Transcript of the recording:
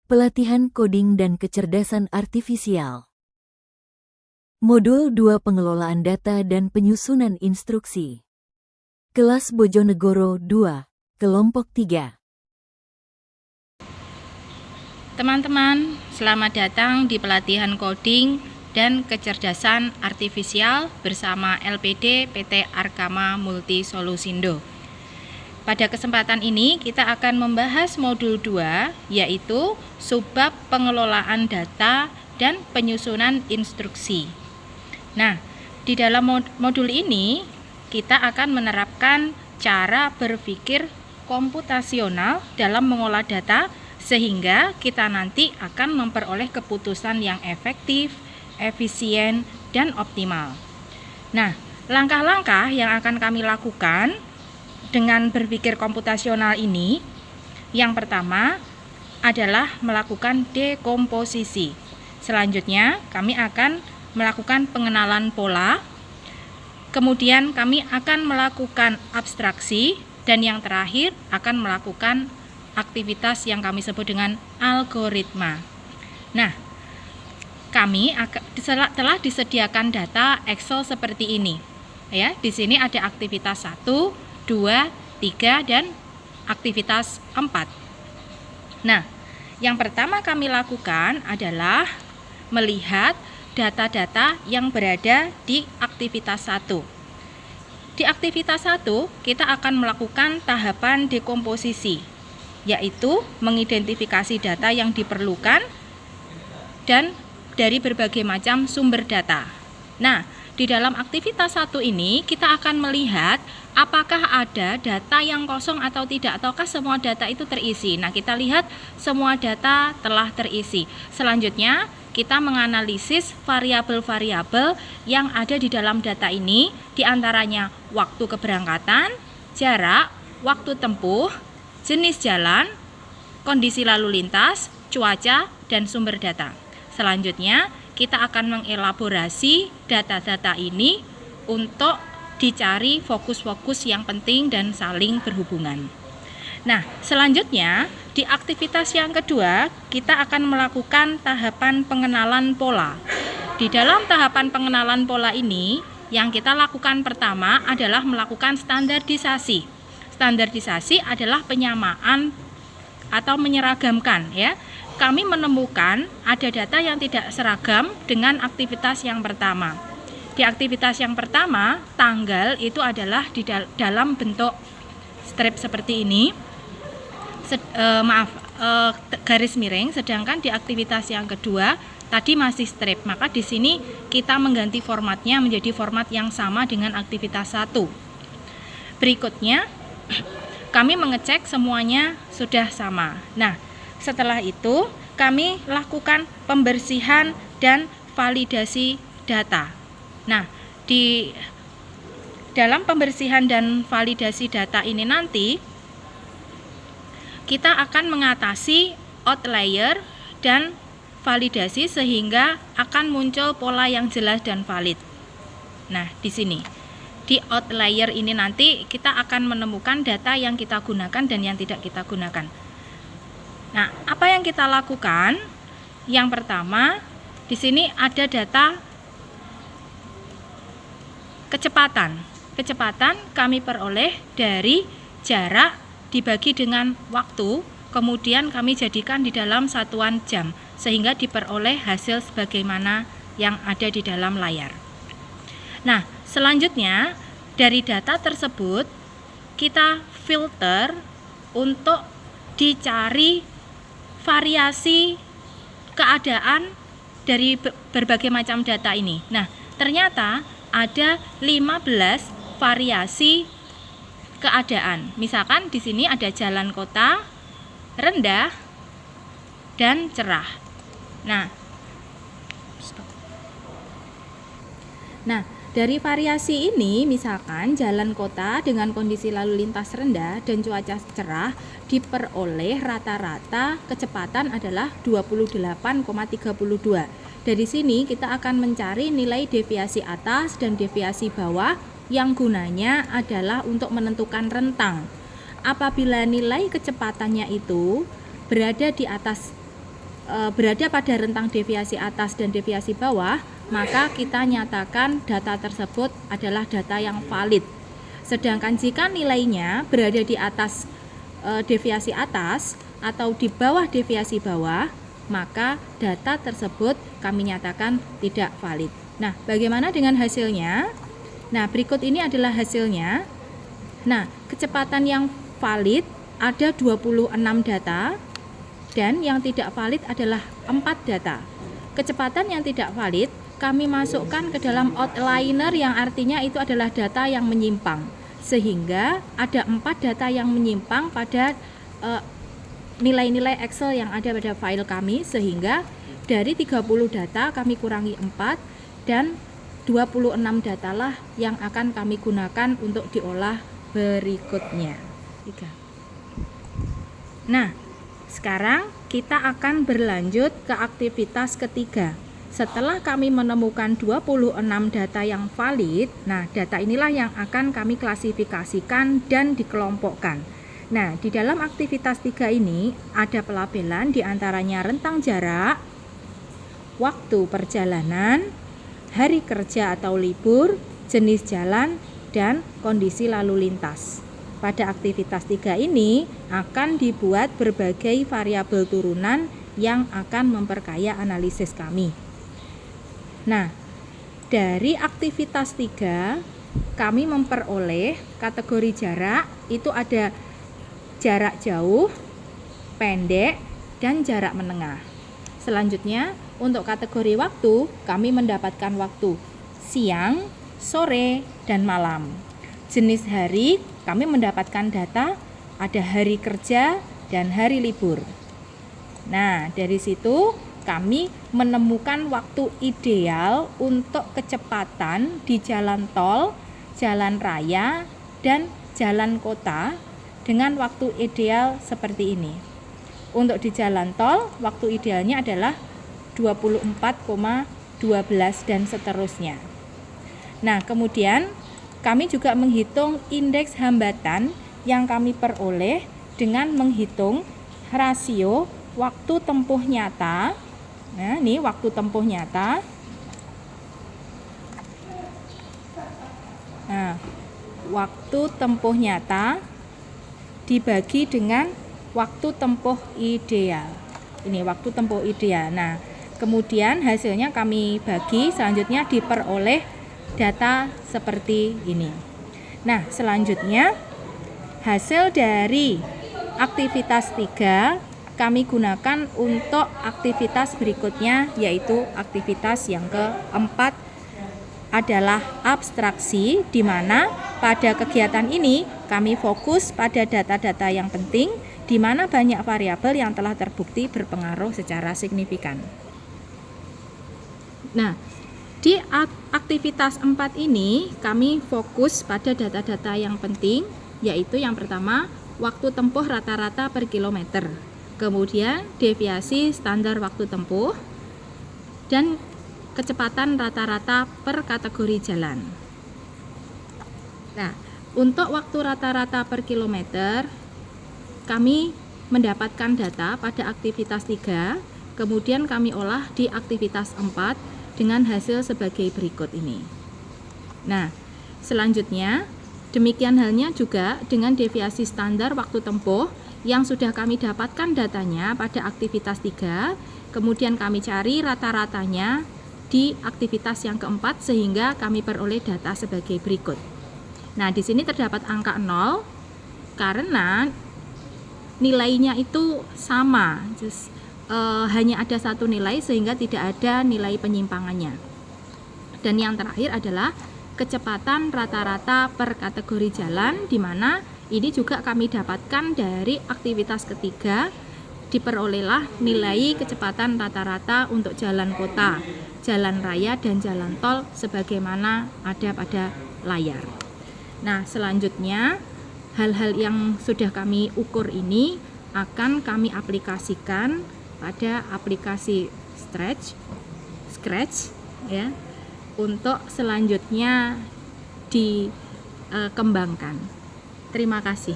Pelatihan Coding dan Kecerdasan Artifisial. Modul 2 Pengelolaan Data dan Penyusunan Instruksi. Kelas Bojonegoro 2, Kelompok 3. Teman-teman, selamat datang di pelatihan Coding dan Kecerdasan Artifisial bersama LPD PT Arkama Multi Solusindo. Pada kesempatan ini kita akan membahas modul 2, yaitu subbab pengelolaan data dan penyusunan instruksi. Nah, di dalam modul ini kita akan menerapkan cara berpikir komputasional dalam mengolah data sehingga kita nanti akan memperoleh keputusan yang efektif, efisien, dan optimal. Nah, langkah-langkah yang akan kami lakukan dengan berpikir komputasional ini, yang pertama adalah melakukan dekomposisi. Selanjutnya, kami akan melakukan pengenalan pola. Kemudian kami akan melakukan abstraksi, dan yang terakhir akan melakukan aktivitas yang kami sebut dengan algoritma. Nah, kami telah disediakan data Excel seperti ini. Ya, di sini ada aktivitas 1, 2, 3, dan aktivitas 4. Nah, yang pertama kami lakukan adalah melihat data-data yang berada di aktivitas 1. Di aktivitas 1, kita akan melakukan tahapan dekomposisi, yaitu mengidentifikasi data yang diperlukan dan dari berbagai macam sumber data. Nah, di dalam aktivitas 1 ini kita akan melihat apakah ada data yang kosong atau tidak, ataukah semua data itu terisi. Nah, kita lihat semua data telah terisi. Selanjutnya, kita menganalisis variabel-variabel yang ada di dalam data ini, diantaranya waktu keberangkatan, jarak, waktu tempuh, jenis jalan, kondisi lalu lintas, cuaca, dan sumber data. Selanjutnya, kita akan mengelaborasi data-data ini untuk dicari fokus-fokus yang penting dan saling berhubungan. Nah, selanjutnya di aktivitas yang kedua, kita akan melakukan tahapan pengenalan pola. Di dalam tahapan pengenalan pola ini, yang kita lakukan pertama adalah melakukan standarisasi. Standarisasi adalah penyamaan atau menyeragamkan, ya. Kami menemukan ada data yang tidak seragam dengan aktivitas yang pertama. Di aktivitas yang pertama, tanggal itu adalah di dalam bentuk strip seperti ini, garis miring, sedangkan di aktivitas yang kedua tadi masih strip. Maka di sini kita mengganti formatnya menjadi format yang sama dengan aktivitas 1. Berikutnya, kami mengecek semuanya sudah sama. Nah, setelah itu kami lakukan pembersihan dan validasi data. Nah, di dalam pembersihan dan validasi data ini nanti kita akan mengatasi outlier dan validasi sehingga akan muncul pola yang jelas dan valid. Nah, di sini di outlier ini nanti kita akan menemukan data yang kita gunakan dan yang tidak kita gunakan. Nah, apa yang kita lakukan? Yang pertama, di sini ada data kecepatan. Kecepatan kami peroleh dari jarak dibagi dengan waktu, kemudian kami jadikan di dalam satuan jam, sehingga diperoleh hasil sebagaimana yang ada di dalam layar. Nah, selanjutnya dari data tersebut kita filter untuk dicari variasi keadaan dari berbagai macam data ini. Nah, ternyata ada 15 variasi keadaan. Misalkan di sini ada jalan kota, rendah, dan cerah. Nah, dari variasi ini, misalkan jalan kota dengan kondisi lalu lintas rendah dan cuaca cerah diperoleh rata-rata kecepatan adalah 28,32. Dari sini kita akan mencari nilai deviasi atas dan deviasi bawah yang gunanya adalah untuk menentukan rentang. Apabila nilai kecepatannya itu berada di atas berada pada rentang deviasi atas dan deviasi bawah, maka kita nyatakan data tersebut adalah data yang valid. Sedangkan jika nilainya berada di atas deviasi atas atau di bawah deviasi bawah, maka data tersebut kami nyatakan tidak valid. Nah, bagaimana dengan hasilnya? Nah, berikut ini adalah hasilnya. Nah, kecepatan yang valid ada 26 data dan yang tidak valid adalah 4 data. Kecepatan yang tidak valid kami masukkan ke dalam outliner yang artinya itu adalah data yang menyimpang. Sehingga ada 4 data yang menyimpang pada nilai-nilai Excel yang ada pada file kami, sehingga dari 30 data kami kurangi 4 dan 26 data lah yang akan kami gunakan untuk diolah berikutnya. Nah, sekarang kita akan berlanjut ke aktivitas ketiga. Setelah kami menemukan 26 data yang valid, nah data inilah yang akan kami klasifikasikan dan dikelompokkan. Nah, di dalam aktivitas 3 ini ada pelabelan diantaranya rentang jarak, waktu perjalanan, hari kerja atau libur, jenis jalan, dan kondisi lalu lintas. Pada aktivitas 3 ini akan dibuat berbagai variabel turunan yang akan memperkaya analisis kami. Nah, dari aktivitas 3 kami memperoleh kategori jarak, itu ada jarak jauh, pendek, dan jarak menengah. Selanjutnya, untuk kategori waktu kami mendapatkan waktu siang, sore, dan malam. Jenis hari kami mendapatkan data ada hari kerja dan hari libur. Nah, dari situ kami menemukan waktu ideal untuk kecepatan di jalan tol, jalan raya, dan jalan kota dengan waktu ideal seperti ini. Untuk di jalan tol, waktu idealnya adalah 24,12 dan seterusnya. Nah, kemudian kami juga menghitung indeks hambatan yang kami peroleh dengan menghitung rasio waktu tempuh nyata. Nah, ini waktu tempuh nyata. Nah, waktu tempuh nyata dibagi dengan waktu tempuh ideal. Ini waktu tempuh ideal. Nah, kemudian hasilnya kami bagi, selanjutnya diperoleh data seperti ini. Nah, selanjutnya hasil dari aktivitas 3 kami gunakan untuk aktivitas berikutnya, yaitu aktivitas yang keempat adalah abstraksi, di mana pada kegiatan ini kami fokus pada data-data yang penting, di mana banyak variabel yang telah terbukti berpengaruh secara signifikan. Nah, di aktivitas 4 ini kami fokus pada data-data yang penting, yaitu yang pertama waktu tempuh rata-rata per kilometer, kemudian deviasi standar waktu tempuh, dan kecepatan rata-rata per kategori jalan. Nah, untuk waktu rata-rata per kilometer kami mendapatkan data pada aktivitas 3, kemudian kami olah di aktivitas 4 dengan hasil sebagai berikut ini. Nah, selanjutnya demikian halnya juga dengan deviasi standar waktu tempuh yang sudah kami dapatkan datanya pada aktivitas 3, kemudian kami cari rata-ratanya di aktivitas yang keempat sehingga kami peroleh data sebagai berikut. Nah, di sini terdapat angka 0 karena nilainya itu sama, hanya ada satu nilai sehingga tidak ada nilai penyimpangannya. Dan yang terakhir adalah kecepatan rata-rata per kategori jalan, di mana ini juga kami dapatkan dari aktivitas ketiga. Diperolehlah nilai kecepatan rata-rata untuk jalan kota, jalan raya, dan jalan tol sebagaimana ada pada layar. Nah, selanjutnya hal-hal yang sudah kami ukur ini akan kami aplikasikan pada aplikasi Scratch ya, untuk selanjutnya dikembangkan. Terima kasih.